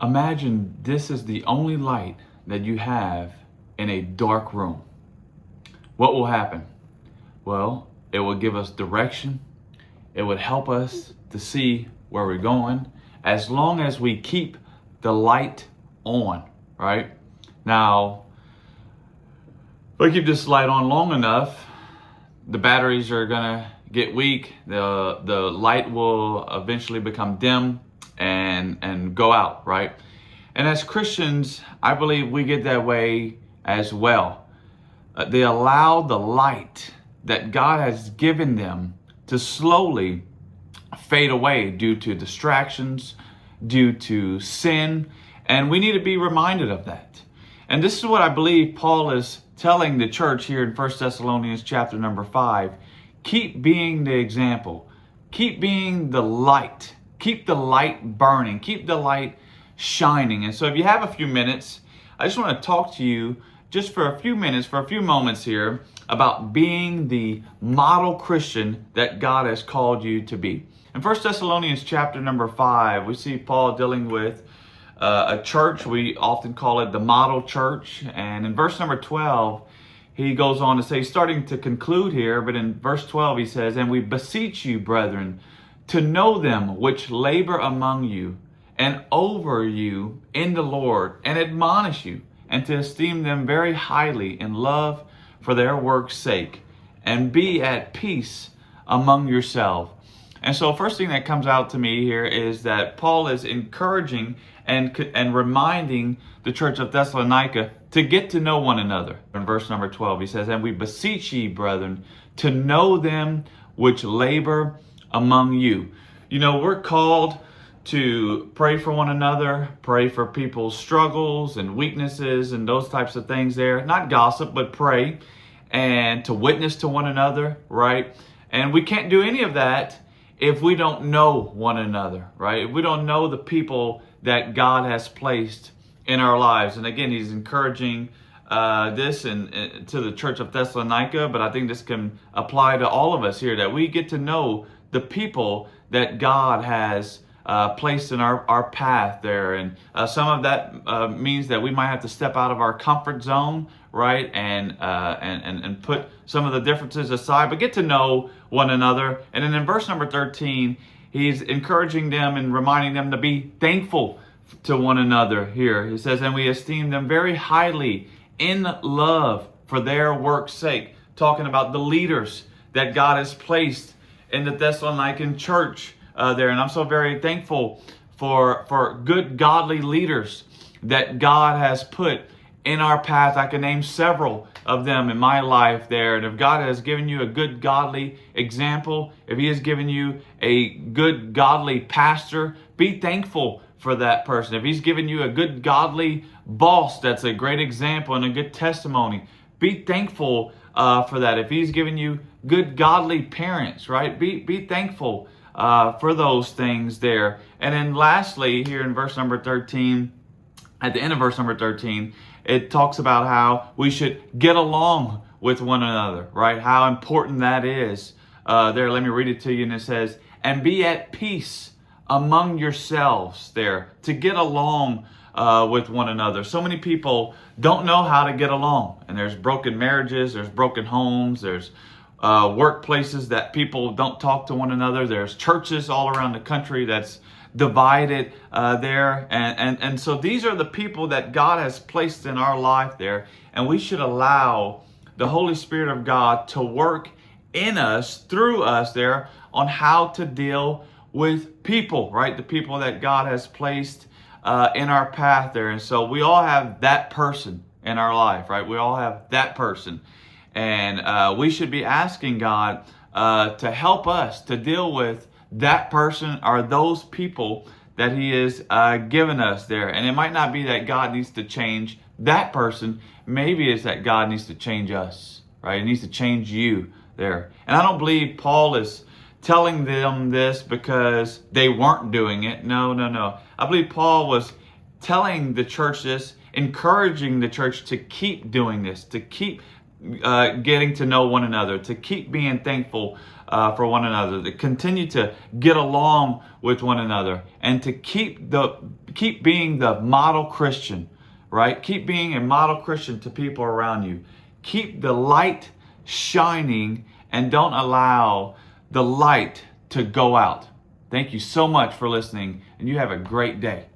Imagine this is the only light that you have in a dark room. What will happen? Well, it will give us direction. It would help us to see where we're going as long as we keep the light on, right? Now, if we keep this light on long enough, the batteries are gonna get weak. The light will eventually become dim and go out, right? And as Christians, I believe we get that way as well. They allow the light that God has given them to slowly fade away due to distractions, due to sin, and we need to be reminded of that. And this is what I believe Paul is telling the church here in 1 Thessalonians chapter number 5. Keep being the example. Keep being the light. Keep the light burning. Keep the light shining. And so if you have a few minutes, I just want to talk to you just for a few minutes, for a few moments here, about being the model Christian that God has called you to be. In 1 Thessalonians chapter number 5, we see Paul dealing with a church. We often call it the model church. And in verse number 12, he goes on to say, starting to conclude here, but in verse 12 he says, "And we beseech you, brethren, to know them which labor among you and over you in the Lord, and admonish you, and to esteem them very highly in love for their work's sake, and be at peace among yourselves." And so first thing that comes out to me here is that Paul is encouraging and reminding the church of Thessalonica to get to know one another. In verse number 12, he says, "And we beseech ye, brethren, to know them which labor among you." You know, we're called to pray for one another, pray for people's struggles and weaknesses and those types of things there. Not gossip, but pray, and to witness to one another, right? And we can't do any of that if we don't know one another, right? If we don't know the people that God has placed in our lives. And again, he's encouraging this to the church of Thessalonica, but I think this can apply to all of us here, that we get to know the people that God has placed in our path there. And some of that means that we might have to step out of our comfort zone, right? And put some of the differences aside, but get to know one another. And then in verse number 13, he's encouraging them and reminding them to be thankful to one another here. He says, "And we esteem them very highly in love for their work's sake." Talking about the leaders that God has placed in the Thessalonican church there. And I'm so very thankful for good godly leaders that God has put in our path. I can name several of them in my life there. And if God has given you a good godly example, if he has given you a good godly pastor, be thankful for that person. If he's given you a good godly boss, that's a great example and a good testimony, be thankful for that. If he's given you good godly parents, right, be thankful for those things there. And then lastly, here in verse number 13, at the end of verse number 13, it talks about how we should get along with one another, right? How important that is. There, let me read it to you. And it says, "And be at peace among yourselves," there, to get along with one another. So many people don't know how to get along. And there's broken marriages, there's broken homes, there's workplaces that people don't talk to one another. There's churches all around the country that's divided there. And so these are the people that God has placed in our life there. And we should allow the Holy Spirit of God to work in us, through us there, on how to deal with people, right? The people that God has placed in our path there. And so we all have that person in our life, right? We all have that person. And we should be asking God to help us to deal with that person or those people that he has given us there. And it might not be that God needs to change that person. Maybe it's that God needs to change us, right? He needs to change you there. And I don't believe Paul is telling them this because they weren't doing it. No. I believe Paul was telling the church this, encouraging the church to keep doing this, to keep getting to know one another, to keep being thankful for one another, to continue to get along with one another, and to keep being the model Christian, right? Keep being a model Christian to people around you. Keep the light shining and don't allow the light to go out. Thank you so much for listening, and you have a great day.